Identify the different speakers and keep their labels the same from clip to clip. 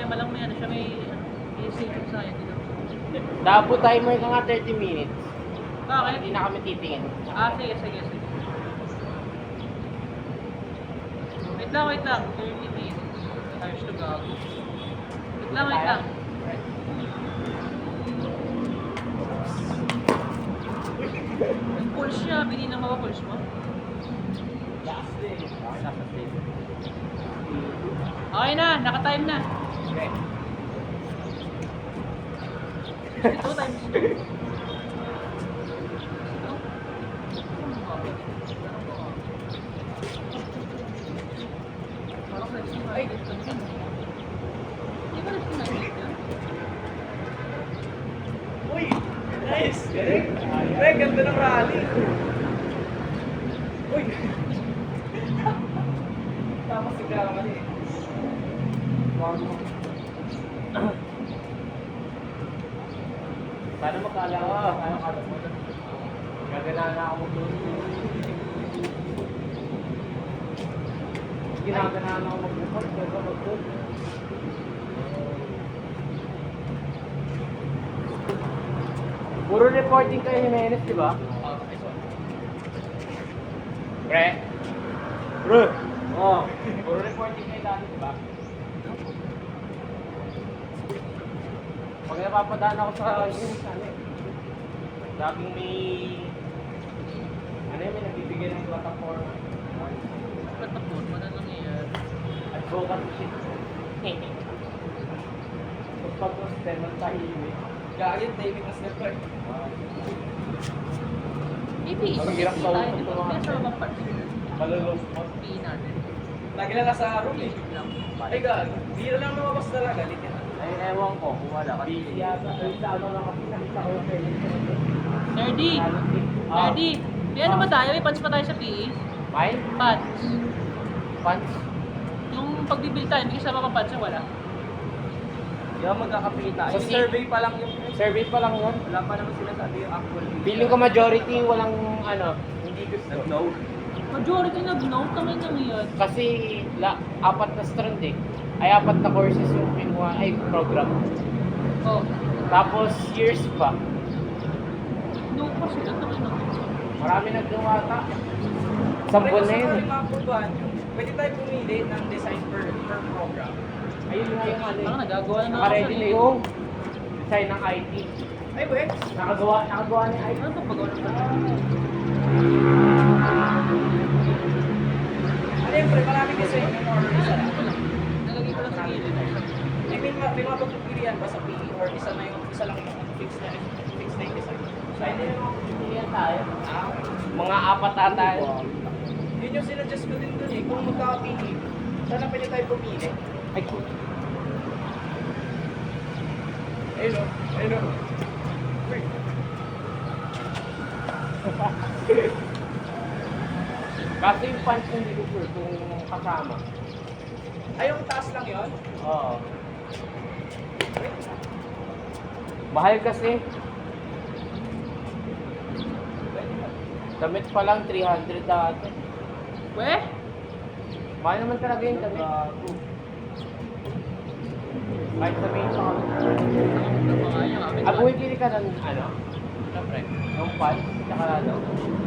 Speaker 1: malang may ano siya, may station sa akin dito.
Speaker 2: Dabo timer ka nga 30 minutes.
Speaker 1: Bakit?
Speaker 2: Hindi na kami titingin.
Speaker 1: Sige, sige, sige. Wait lang. 30 minutes. Ayos to gago. Wait lang. Pulse niya, binili ng mga pulse mo. Okay na, naka-time na.
Speaker 2: Okay.
Speaker 1: 2 times 2. Ay, di ba nag-sinagit yun?
Speaker 3: Uy! Nice! Galing! Pre, ganda ng rally! Uy! Tapos sigara mali eh.
Speaker 2: Sana magkala ko. Gaganaan na ako doon. Ginaganaan ako mag-report. Mag-report. Puro reporting kay Jimenez, di ba? Pre? Pre? Oo. Puro reporting kay dati, di ba? Pag napapadaan ako sa yun, sana eh. Laging may... Ano yun, may nagbibigay ng platform.
Speaker 1: Patapon, na lang yan.
Speaker 2: Advocacy shit. Pag-poster ng tahimik.
Speaker 3: Gagawin, timing na step pre.
Speaker 1: Maybe,
Speaker 2: Ang hirap
Speaker 1: tayo
Speaker 2: kausap
Speaker 1: dito.
Speaker 2: ko, mga-
Speaker 1: Kaya sa mga parts.
Speaker 2: Malulong mo.
Speaker 1: Piin natin.
Speaker 3: Lagi na nasa room eh. Ay gago, bira lang lumabas talaga. Litin na.
Speaker 2: Ay, ewan ko. Kung wala. Busy yata. Ay, sa ano lang kasi nakita ko yung pwede.
Speaker 1: Nerdy! Nerdy! May ano ba tayo? May pants pa tayo sa PE?
Speaker 2: Mine?
Speaker 1: Pants.
Speaker 2: Pants?
Speaker 1: Yung pagbibil tayo, may kasama pa pants, wala.
Speaker 3: Di ba magkakapita?
Speaker 2: Sa
Speaker 3: Yung
Speaker 2: si-
Speaker 3: survey pa lang yung...
Speaker 2: Survey pa lang yun.
Speaker 3: Wala pa naman sila sabi yung actual.
Speaker 2: Feeling ko majority walang ano, hindi gusto.
Speaker 3: No.
Speaker 1: Majority nag-note kami nang yun.
Speaker 2: Kasi 4 na strand eh. Ay 4 na courses yung kinuha, ay program.
Speaker 1: Oh.
Speaker 2: Tapos years pa.
Speaker 1: No pa sila, naman na.
Speaker 2: Marami nagdawata. Sampon na yun eh.
Speaker 3: Maputuhan nyo, pwede tayo pumili ng design per program.
Speaker 2: Ayun nga yung ano
Speaker 1: Parang
Speaker 2: eh.
Speaker 1: nagagawa na ako
Speaker 2: Naka-ready na yung design ng IT.
Speaker 3: Ay, Wex!
Speaker 2: Nakagawa ni IT.
Speaker 1: Ano pa pagawa ng pants?
Speaker 3: Ano yun, pre? Maraming design yung order isa lang.
Speaker 1: Nalagay ko lang sa gilid.
Speaker 3: I mean, may mga pagpipilian ba sa PE or isa lang yung fixed na yung design?
Speaker 2: Pwede yung pilihan tayo.
Speaker 3: Ah,
Speaker 2: Mga 4 ata yun.
Speaker 3: yun yung sinadjust ko din dun eh. Kung magkakapili, sana pwede tayo pumili.
Speaker 2: Ay,
Speaker 3: Ayun o, ayun o. Uy.
Speaker 2: Kasi yung punch hindi ko sure kung kasama.
Speaker 3: Ay, yung taas lang yun?
Speaker 2: Oo. Mahal kasi. Damit pa lang 300 dati.
Speaker 1: Weh?
Speaker 2: Mahal naman talaga yung damit. Kahit sabihin sa kami. Bumibili ka ng ano?
Speaker 1: Siyempre.
Speaker 2: Yung punch, tsaka ano?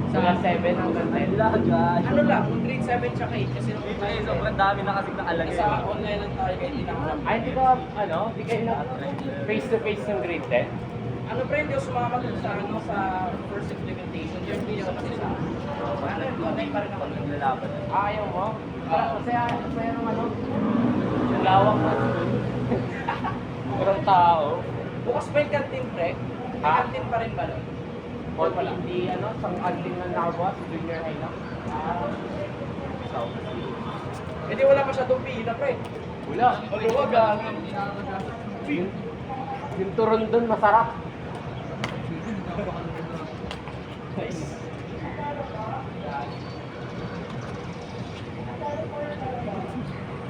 Speaker 2: Sa 7 hanggang 10.
Speaker 3: Ano lang, yung grade 7 tsaka 8 kasi nung
Speaker 4: Sobrang dami na kasi naalagay.
Speaker 3: Sa online lang tayo kaya hindi na
Speaker 2: Ay, hindi ka, ano? Hindi kayo na face to face ng grade 10?
Speaker 3: Ano pre, hindi ako sumama dun sa sa first implementation. Yung video kasi sa ano yun, online pa rin ako.
Speaker 4: Naglalaban.
Speaker 2: Ayaw mo? Masaya nung ano? Yung lawak na school. Kurang tao.
Speaker 3: Bukas pa yung canteen pre. May
Speaker 2: Ah?
Speaker 3: canteen pa rin ba doon?
Speaker 2: O hindi, ano, sang kanting na nakabuhat, junior high lang.
Speaker 3: Hindi wala masyadong pila pre.
Speaker 2: Wala.
Speaker 3: Maluwag ah.
Speaker 2: Yung turon dun, masarap.
Speaker 3: Nice.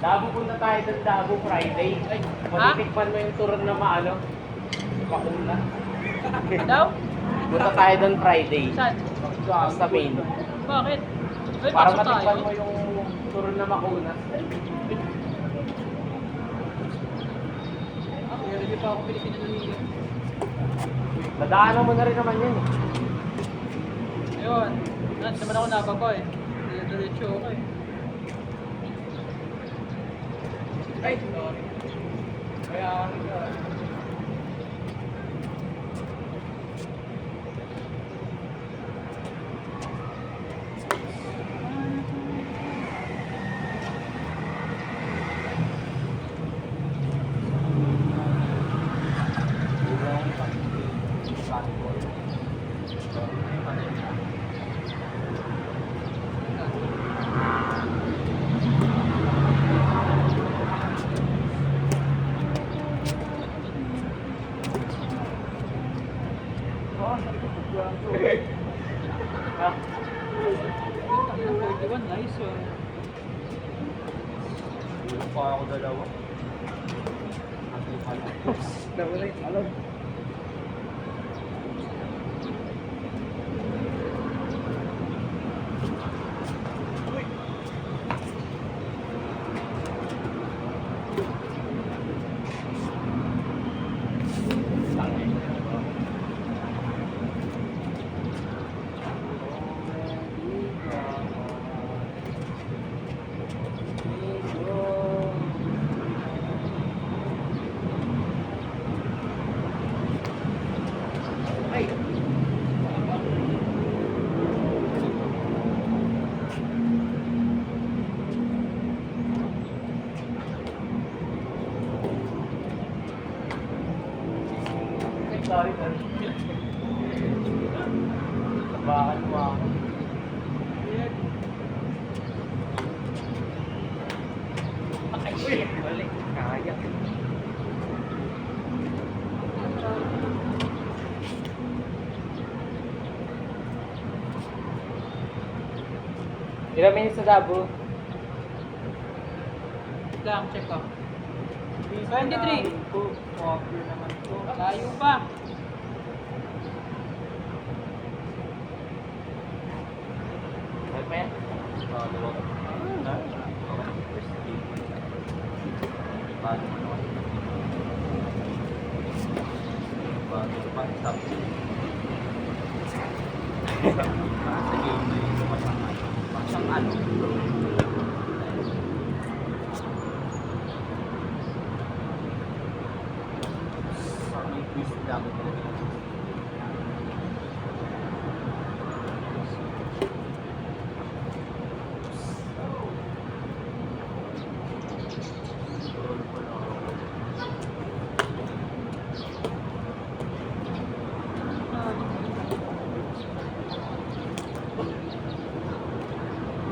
Speaker 2: Dabo punta tayo dun, Dabo Friday. Ay, matitikpan mo yung turon na maano. Pakula.
Speaker 1: Daw?
Speaker 2: Punta tayo dun Friday.
Speaker 1: Saan?
Speaker 2: Sa main.
Speaker 1: Bakit? Uy,
Speaker 2: Para
Speaker 1: pasok tayo.
Speaker 2: matikman mo yung turon na makuna.
Speaker 1: ako Pilipino na nila.
Speaker 2: Dadaanan mo na rin naman yun eh.
Speaker 1: Ayun. Hindi naman ako nababa eh. Diretso ako eh.
Speaker 3: Ay, sorry. Kaya ano ka.
Speaker 1: Ang 41, nice oh.
Speaker 4: Hindi pa ako dalawa.
Speaker 2: Nawala yung alam.
Speaker 3: Ay!
Speaker 2: Sorry, sorry. Tabakan mo ako.
Speaker 3: Ay, shit! Balik. Kaya.
Speaker 2: Ilang minutes na Dabu?
Speaker 1: Lang, check ko. 23.
Speaker 2: Coffee naman to.
Speaker 1: Layo pa.
Speaker 2: Ay pa yan?
Speaker 4: Dalawa. Ha? First game. Bago naman. Bago pa, stop. Sa game na yun, masang ano. May twist lang.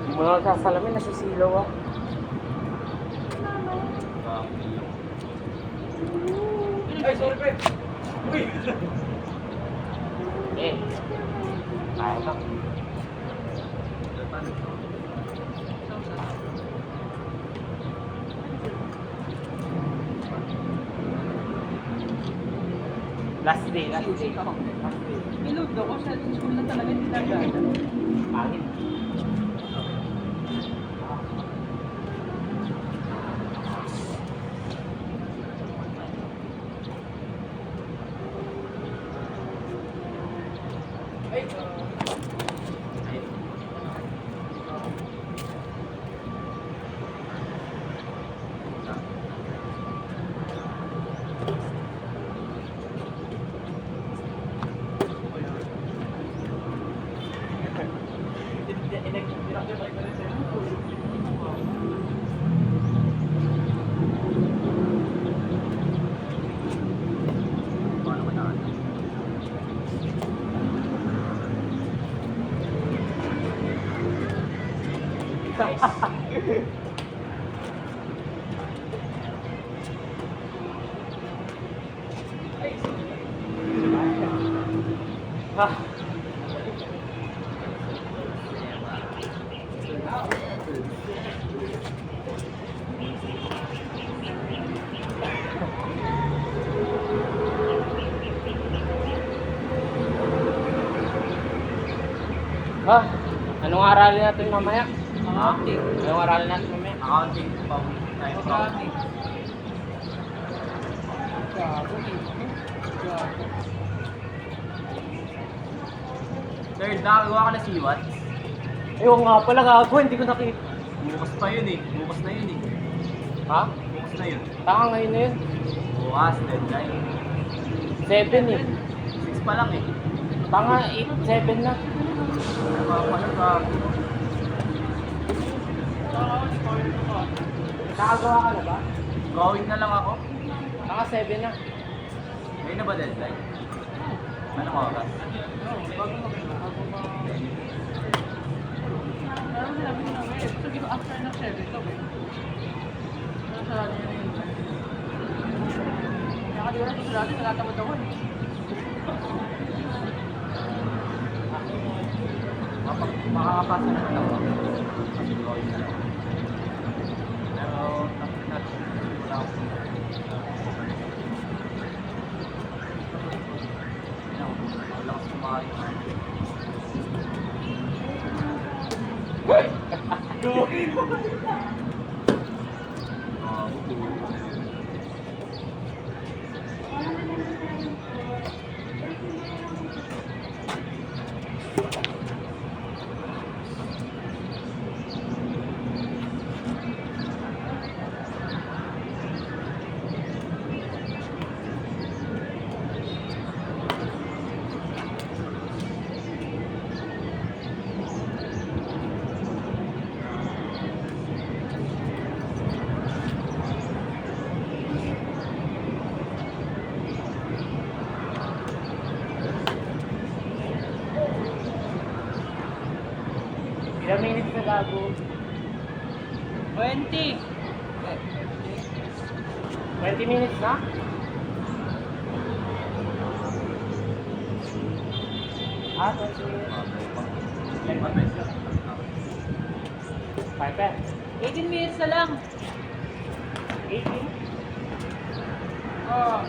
Speaker 2: Hindi mo na kasalamin, nasisilaw ah.
Speaker 3: Ay, sorry, Fred. Uy!
Speaker 2: Eh. Kaya ka. Last day, last day. Last day.
Speaker 1: Niload ako sa school na talaga hindi nagana.
Speaker 2: Pangit.
Speaker 3: Ay,
Speaker 4: Paano ba na?
Speaker 2: Ah. Ah, anong aralin natin mamaya?
Speaker 1: Accounting.
Speaker 2: Anong aralin natin mamaya?
Speaker 4: Accounting, public,
Speaker 1: Programming. Gago, gago.
Speaker 4: Third, nakagawa ka na siwat.
Speaker 2: Ewan nga pala gago, hindi ko nakita.
Speaker 4: Bukas pa yun eh. Bukas na yun eh.
Speaker 2: Ha?
Speaker 4: Bukas na yun.
Speaker 2: Taka ngayon na yun.
Speaker 4: Bukas, deadline.
Speaker 2: 7 eh.
Speaker 4: 6 pa lang eh.
Speaker 2: Tanga, 8, 7 na. Nakagawa ka na ba?
Speaker 4: Going na lang ako.
Speaker 2: Tanga, 7 na.
Speaker 4: Ngayon na ba deadline? Anong oras?
Speaker 1: Parang sinabi ko na ngayon. So, give after ng 7 to, eh. Parang sa akin yun. Kaya di ba na susulati, nalatamad ako eh.
Speaker 4: Makakapasa naman ako. Kasi going na lang. Pero, wala ako. Wala ako sumayo.
Speaker 2: Ilang minutes na gago?
Speaker 1: 20.
Speaker 2: 20 minutes na? Ah, 20 minutes. Piper.
Speaker 1: 18 minutes na lang.
Speaker 2: 18?
Speaker 1: Oh.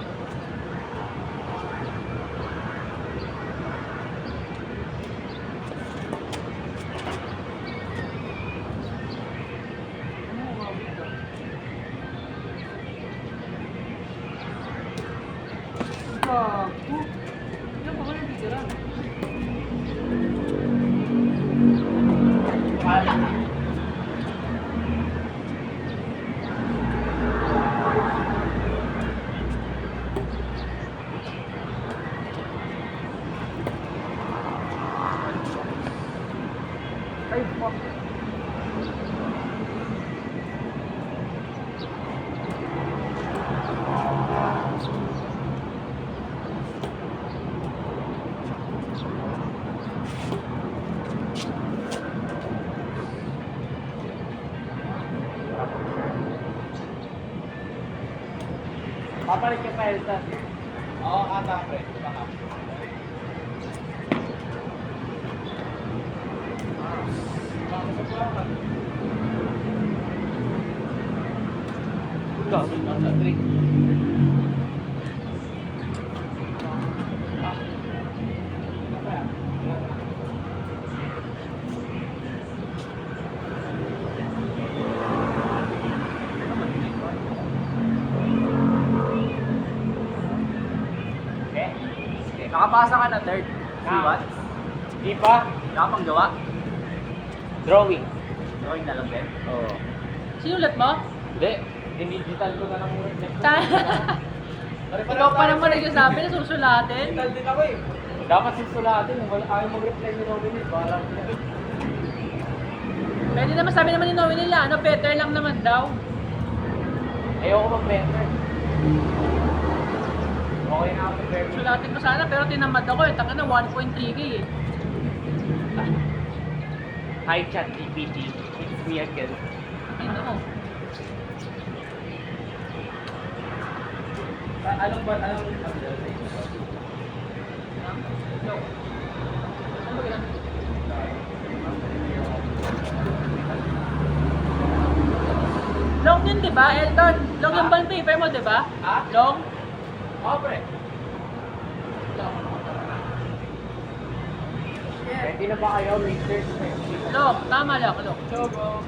Speaker 1: Gago. Ilan pa ba nagtitira?
Speaker 2: Ay, fuck. Papalit ka pa, Elsa.
Speaker 3: Oo, ata, pre. Baka.
Speaker 2: Nasa 3.
Speaker 4: Nakapasa ka na third. Siwat.
Speaker 2: Di pa?
Speaker 4: Nakapang gawa.
Speaker 2: Drawing.
Speaker 4: Going na lang din.
Speaker 2: Oo.
Speaker 1: Sinulat mo?
Speaker 2: Hindi. Dinigital ko na lang muna.
Speaker 1: Ikaw pa naman nagsasabi na susulatin.
Speaker 3: Mental din ako eh.
Speaker 2: Dapat susulatin. Wala ayaw mag-reply ni Robin. Bahala ko na.
Speaker 1: Pwede naman sabi naman ni Noe nila, ano, better lang naman daw.
Speaker 2: Ayoko mag-better. Okay na ako mag-better.
Speaker 1: Sulatin ko sana, pero tinamad ako eh. Taka na 1.3k eh.
Speaker 2: Hi, ChatGPT. It's me again.
Speaker 1: Ano mo?
Speaker 3: Anong ba? Anong
Speaker 1: No. Ano ba yan? Long yun, di ba, Elton? Long yung bond paper mo, di ba?
Speaker 3: Ha?
Speaker 1: Long?
Speaker 3: Oo, pre.
Speaker 2: Ready na ba kayo, Mr.
Speaker 1: Long, tama lang, long.
Speaker 3: So, bro.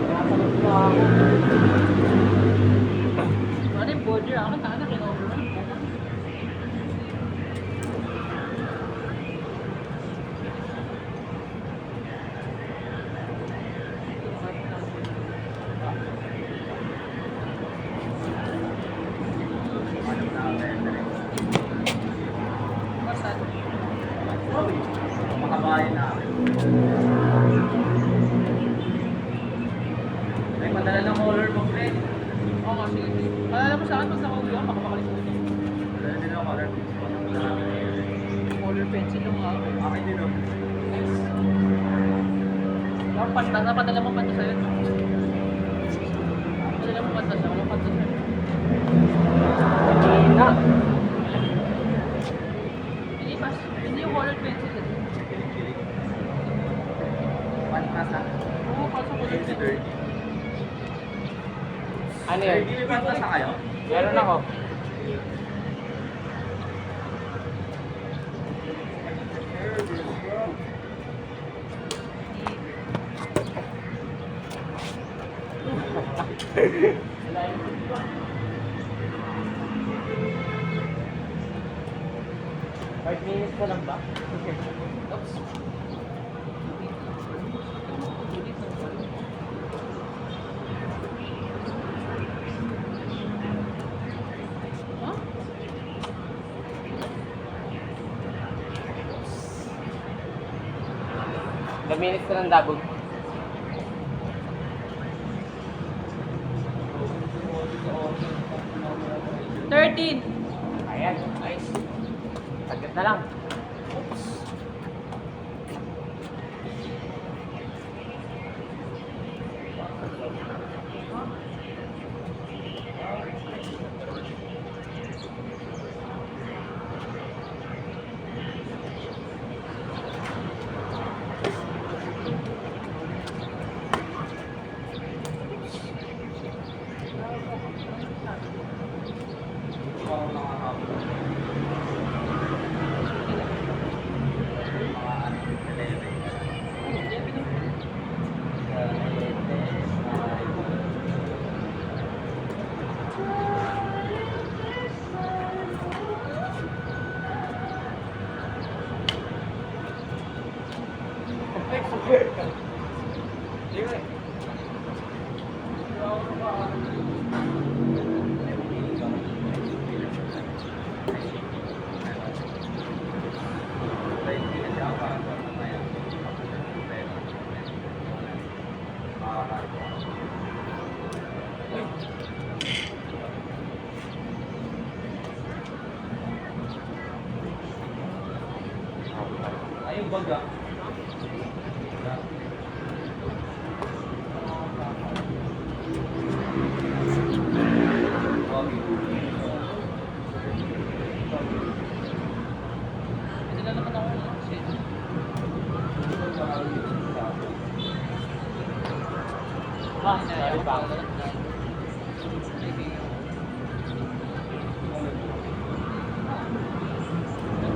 Speaker 2: Nakasagot na ako.
Speaker 1: Ano yung
Speaker 4: May padala ng color book rin.
Speaker 1: Oo nga, sige. Alala mo sa akin, pag nakauwi ako, makakalimutan.
Speaker 4: Padala din ng color book.
Speaker 1: Color pencil yung ako.
Speaker 4: Akin din oh.
Speaker 1: Yung panta, napadala mo panta sa'yo. Padala mo panta siya, walang panta sa'yo.
Speaker 2: Hindi na.
Speaker 1: Hindi, pas. Hindi yung color pencil.
Speaker 4: Kilig-kilig. Pantasa.
Speaker 1: Oo, pas ang color pencil.
Speaker 2: Ano yun?
Speaker 4: Hindi may pantasa kayo?
Speaker 2: Meron ako. Five minutes ka lang ba?
Speaker 1: Oops. Huh?
Speaker 2: 2 minutes ka lang double.
Speaker 1: $13.
Speaker 2: Ayan. Nice. Saglit na lang.
Speaker 4: Ay, yung baga.
Speaker 1: Hindi na naman ako ng shit.
Speaker 2: Ah, sorry pa.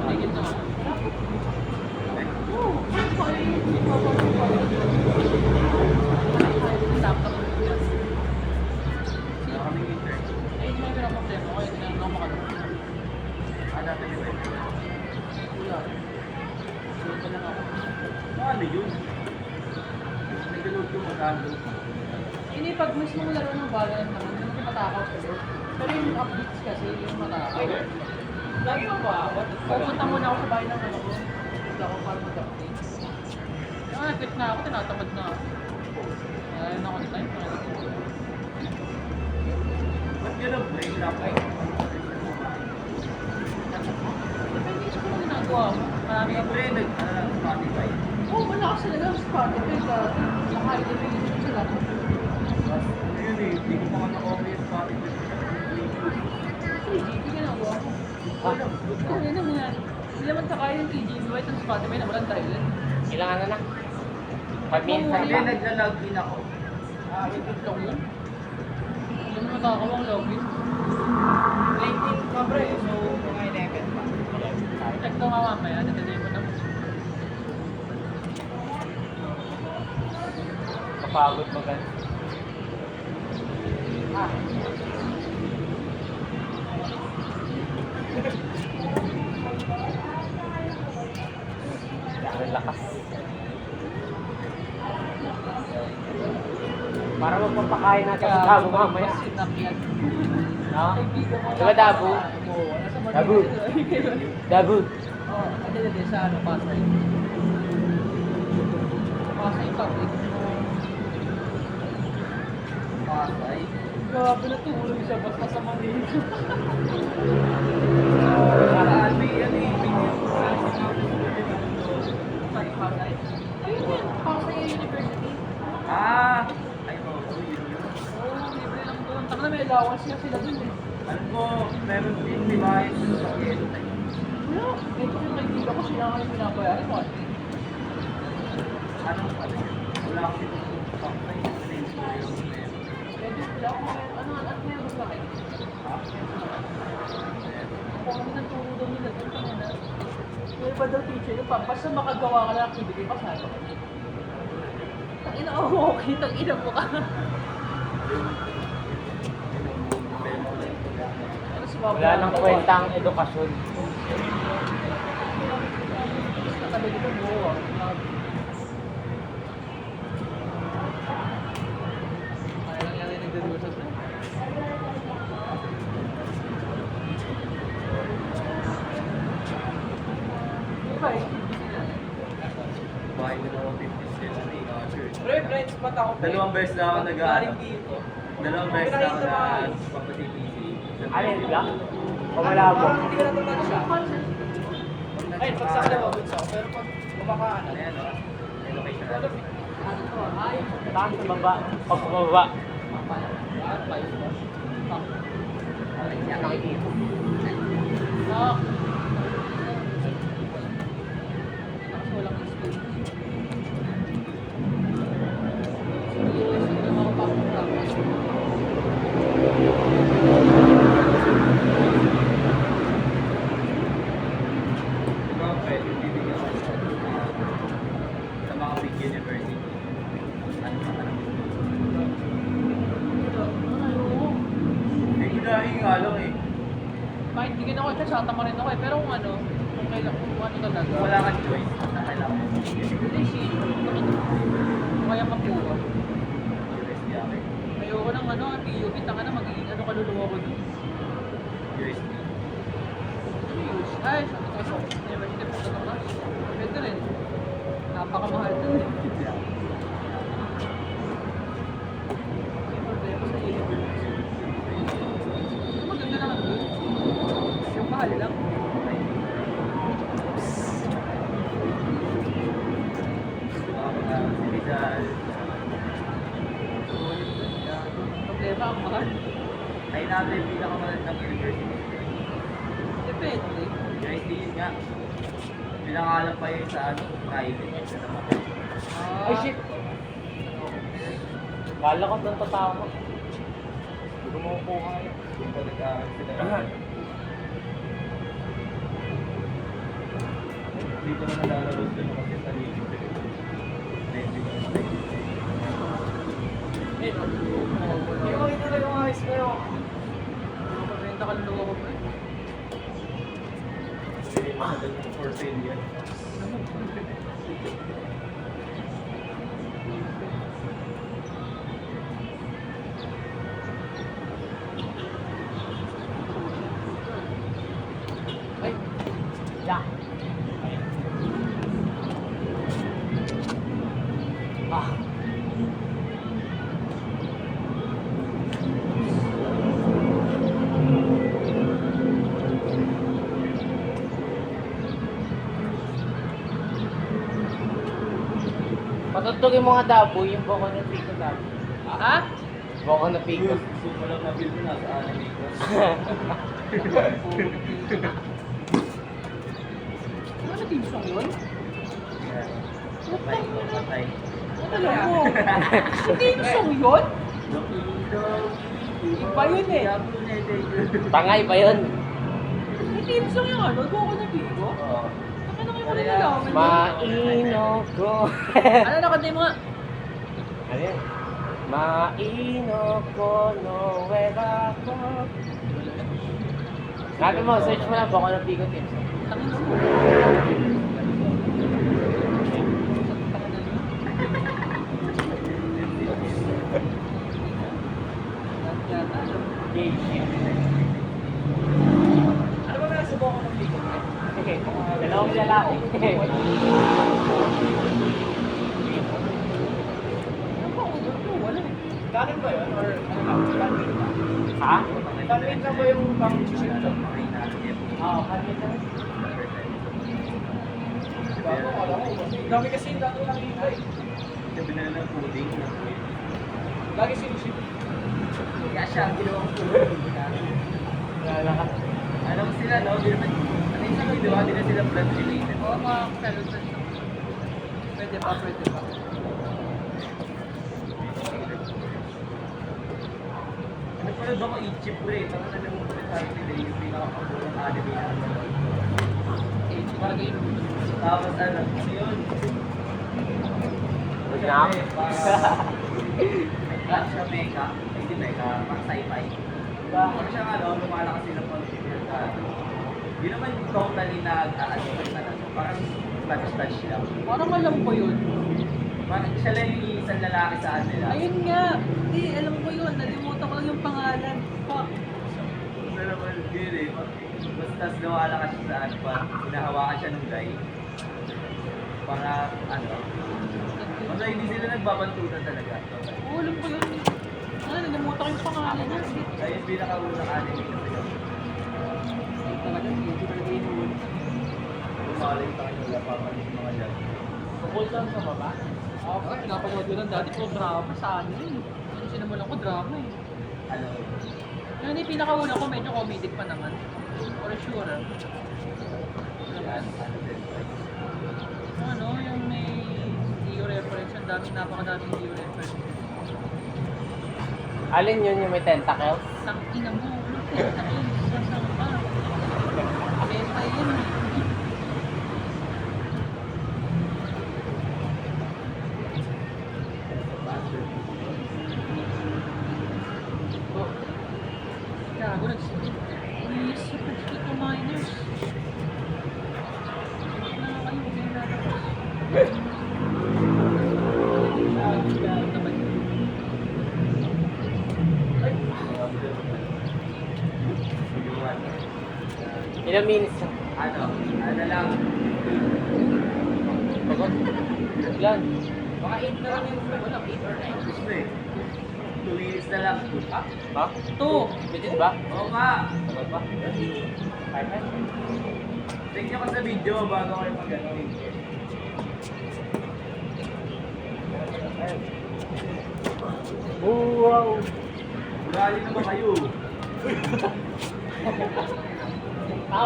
Speaker 1: Tigil na ako. Laptop ko yan.
Speaker 4: Wala kaming intern.
Speaker 1: Eh, hindi mo yung problema ko. Hindi na ako makalala.
Speaker 4: Dati may web.
Speaker 1: Wala. Sure pa lang ako.
Speaker 4: Ano yun? Nag-load ko mag-download.
Speaker 1: Hindi, pag mismo laro ng Valorant naman, hindi mo matakaw sa loob. Pero yung updates kasi, yung matakaw.
Speaker 3: Lagi mo ba?
Speaker 1: Pupunta muna ako sa bahay ng ano ko. Pupunta ako para mag-updates. Yung click na ako, tinatamad na ako. Kaya na on time.
Speaker 4: Ba't yun ang break na pa?
Speaker 1: Depende sa kung ginagawa mo. Marami
Speaker 4: May
Speaker 1: ako.
Speaker 4: pre, Spotify.
Speaker 1: Oo, malakas talaga ang Spotify ka. Naka-eliminate sila.
Speaker 4: Ayun eh, hindi ko pa nga na-copy yung Spotify.
Speaker 1: TGB ginagawa ko. Ano naman yan? Hindi naman sakaya yung TGB. White ang Spotify na walang dahilan.
Speaker 2: Kailangan na na. 5 minutes
Speaker 4: Hindi,
Speaker 2: lang ba?
Speaker 4: nagla-log in ako.
Speaker 1: Wait lang yun. Hindi mo matakaw ang login.
Speaker 3: Late in ka pre, so mga 11 pa.
Speaker 1: Check daw nga mamaya. Nataday mo na.
Speaker 2: Kapagod mo gan. Ah. Ang lakas. Para magpapakain natin sa Dabu mamaya.
Speaker 1: Sinakyat.
Speaker 2: No? Diba Dabu? Dabu. Dabu.
Speaker 1: Oo, hindi sa ano, Pasay. Pasay public.
Speaker 4: Pasay.
Speaker 1: Grabe na tulog siya basta sa Manila.
Speaker 4: Paraan may ano eh.
Speaker 1: Sa Pasay? Ayun yan, Pasay University.
Speaker 4: Ah! Ay, oo. Yun.
Speaker 1: Oo, libre lang doon. Taka na may allowance nga sila dun eh.
Speaker 4: Alam ko, meron din device sa Quezon.
Speaker 1: Wala, ito yung kaibigan ko sila ngayon pinabayaran mo.
Speaker 4: Anong ano yun? Wala kasi Pasay.
Speaker 1: Pwede sila kung ano meron sa akin. Kung ano nang turo daw nila doon kanina. May iba daw teacher yun pa, basta makagawa ka lang activity pa sa akin. Tangina ako, okay, tangina mo ka.
Speaker 2: Wala nang kwentang edukasyon.
Speaker 1: Natabi dito mo. Kaya lang yan yung nagdadusap na. Diba eh?
Speaker 4: Bahay na ako 50 cents na church.
Speaker 3: Bro, blind spot ako.
Speaker 4: Dalawang beses na ako
Speaker 3: Galing dito.
Speaker 4: Dalawang beses na ako nagpapatipisi.
Speaker 2: Ano yun ba? Pamalabo.
Speaker 3: Parang hindi ka natutulad siya. Ay, pag sa kalawa, good song. Pero pag kumakaan,
Speaker 4: Ayan o. May location na.
Speaker 2: Saan sa baba? Pag baba. Nakikita.
Speaker 1: Ah. Tapos walang experience. Sige, sige na makapasok na.
Speaker 4: Diba, pwede bibigyan ko sa mga big university. Ano pa ka naman? Eh, kudahin nga lang eh.
Speaker 1: Kahit hindi ko na sasama rin ako eh. Pero kung ano, kung kailan, kung ano talaga.
Speaker 4: Wala kang choice na kailangan mo bibigyan.
Speaker 1: Hindi, kaya mapuha.
Speaker 4: USD ako eh.
Speaker 1: Ayoko ng ano, PUP, tanga na magiging ano kaluluwa ko dun.
Speaker 4: USD.
Speaker 1: Ay, sabi ko sa University of Tomas. Pwede rin. Napakamahal dun eh. May problema sa university. Maganda naman dun. Yung mahal lang.
Speaker 4: Si Rizal.
Speaker 1: Problema ang mahal.
Speaker 4: Ay natin yung pinakamalit ng university.
Speaker 1: Depende.
Speaker 4: USD yun nga. Pinangalan pa yun sa ano, private.
Speaker 2: Ay shit! Kala ko doon tatawa. Hindi ko makukuha yun.
Speaker 4: Yung pag-aaral sila. Dito na nalalabas doon kasi sa living ko.
Speaker 3: Hindi ko kita lang yung ayos ko yung
Speaker 1: Mabenta kaluluwa ko pa eh.
Speaker 4: Hindi mo sa doon for sale yan.
Speaker 1: Ay,
Speaker 2: Yeah. Ah. Patutugin mo nga dabo, yung boko na pico dabo.
Speaker 1: ha?
Speaker 2: Boko na pico.
Speaker 4: Gusto mo lang na-feel mo na sa anime ko.
Speaker 1: Ano sa team song yun?
Speaker 4: Patay ko, patay.
Speaker 1: Ano alam mo? Sa team song yun? Iba yun eh.
Speaker 2: Tangay pa yun.
Speaker 1: May team song yung ano, Boko na Bigo?
Speaker 4: Oo.
Speaker 1: Ano kayo wala nalaman yun?
Speaker 2: Maino ko.
Speaker 1: Ano nakantay mo nga?
Speaker 2: Ano yan? Maino ko, nueva ko. Sabi mo, search mo lang, baka ng pico tips.
Speaker 1: Tangin mo.
Speaker 2: Yay, shit.
Speaker 3: ano ba nasa buko ng ligo?
Speaker 2: Dalawang lalaki.
Speaker 1: Ano ba? Wala eh.
Speaker 3: Canon ba yun? Or ano lang? Canon ba?
Speaker 2: Ha?
Speaker 3: Canon na ba yung pang ship to?
Speaker 2: Oo, kami na.
Speaker 3: Bago, alam mo. Dami kasi yung dato nakikita eh.
Speaker 4: Sabi na ng pudding.
Speaker 3: Lagi siniship.
Speaker 4: Kaya siya, ginawang pudding.
Speaker 2: Wala ka.
Speaker 4: Alam mo sila, no? Di naman, ano yung sabi, di ba? Di na sila blood related.
Speaker 1: Oo, mga skeleton. Pwede pa, pwede pa.
Speaker 4: Ano pa ba ko i-chip ko eh? Parang alam mo pa tayo today yung pinaka-pagulong anime na ano.
Speaker 1: Age pa game.
Speaker 4: Tapos ano yun?
Speaker 2: Vietnam?
Speaker 4: Lahat siya mecha. Hindi mecha, pang sci-fi. Ano siya ano, lumalakas sila pang Hindi naman totally nag-a-advance na ano. Parang touch lang.
Speaker 1: Parang alam ko yun.
Speaker 4: Parang siya lang yung isang lalaki sa kanila.
Speaker 1: Ayun nga. Hindi, alam ko yun. Nalimutan ko lang yung pangalan. Fuck.
Speaker 4: Pero naman yun eh. Basta lumalakas siya sa ano pa. Hinahawakan siya ng guy. Para ano. Basta hindi sila nagbabantutan talaga.
Speaker 1: Oo, alam ko yun. Nalimutan ko yung pangalan niya. Sige.
Speaker 4: Ay, yung pinakaunang anime na sila.
Speaker 1: Talaga, hindi ko talaga yun.
Speaker 4: Umaling sa kanila, papalit yung mga dyan.
Speaker 1: Tungkol saan sa baba? Oo, pinapanood ko lang dati ko drama sa amin. Yung sinimulan ko drama eh.
Speaker 4: Ano?
Speaker 1: Yun yung pinakauna ko, medyo comedic pa naman. For sure.
Speaker 4: Yan, ano din.
Speaker 1: Ano, yung may Dio reference, ang daming napakadaming Dio reference.
Speaker 2: Alin yun yung may tentacles?
Speaker 1: Sang ina mo, ano tenta yun? Sasang pa. Tenta yun. Oh. Gago, umiis sa Pagkito Miners. Nakakalimutan na naman.
Speaker 2: Ilang minutes na?
Speaker 4: Ano lang.
Speaker 2: Pagod? Ilan?
Speaker 3: Mga 8 na lang yung wala, 8 or 9.
Speaker 4: Gusto eh. 2 minutes na lang. Ha?
Speaker 2: Ba?
Speaker 1: Ito.
Speaker 2: Legit ba?
Speaker 4: Oo nga.
Speaker 2: Pagod ba? 5 minutes?
Speaker 4: Tingnan ko sa video bago kayo mag-ano.
Speaker 2: Wow!
Speaker 4: Ugali naman kayo.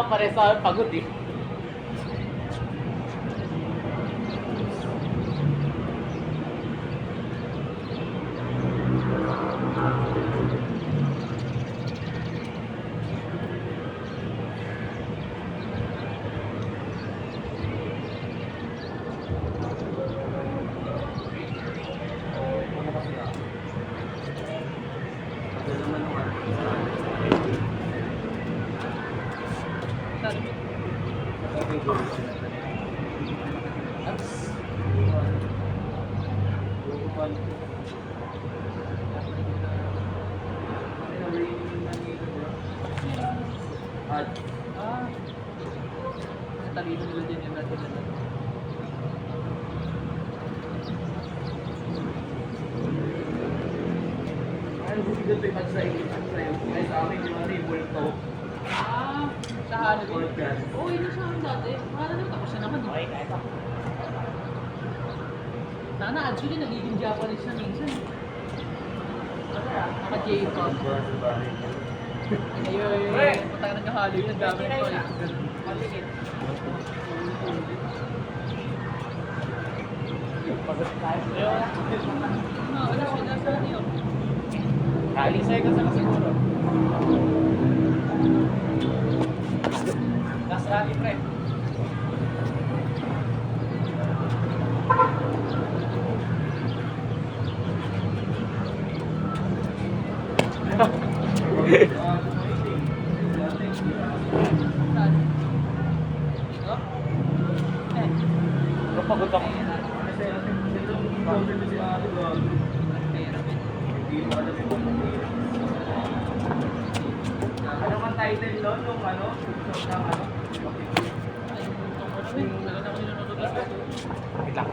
Speaker 2: Pare sa akin, pagod eh.
Speaker 4: Ano naman ang ano.
Speaker 1: Sabi.
Speaker 4: At
Speaker 1: Ah. Natalino nila din yung natin na.
Speaker 4: ano po dito yung at sa inyo? Guys, sa akin yung ano yung multo.
Speaker 1: Ah, sa Halloween.
Speaker 4: Podcast.
Speaker 1: Oo, yun sa akin dati. Para na tapos na naman.
Speaker 2: Okay, kahit ako.
Speaker 1: Nana, actually, nagiging Japanese na minsan. Naka-J-pop.
Speaker 4: Sa bahay niya.
Speaker 1: Ayun, patay na yung Halloween. Ang dami nito.
Speaker 3: Maliit.
Speaker 2: Pagod tayo.
Speaker 1: Ano sila sa ano yun?
Speaker 2: Kali seconds na siguro.
Speaker 3: Last rally, pre.
Speaker 1: Saan? Dito? Eh,
Speaker 2: Pagod ako.
Speaker 4: Kasi ito yung content na sinabi ko.
Speaker 1: pera.
Speaker 4: Hindi mo alam yung content. Ano ang title doon? Yung ano? Yung ano?
Speaker 1: Ay, tungkol na rin. Wala na ako nilunod dito.
Speaker 2: Wait lang.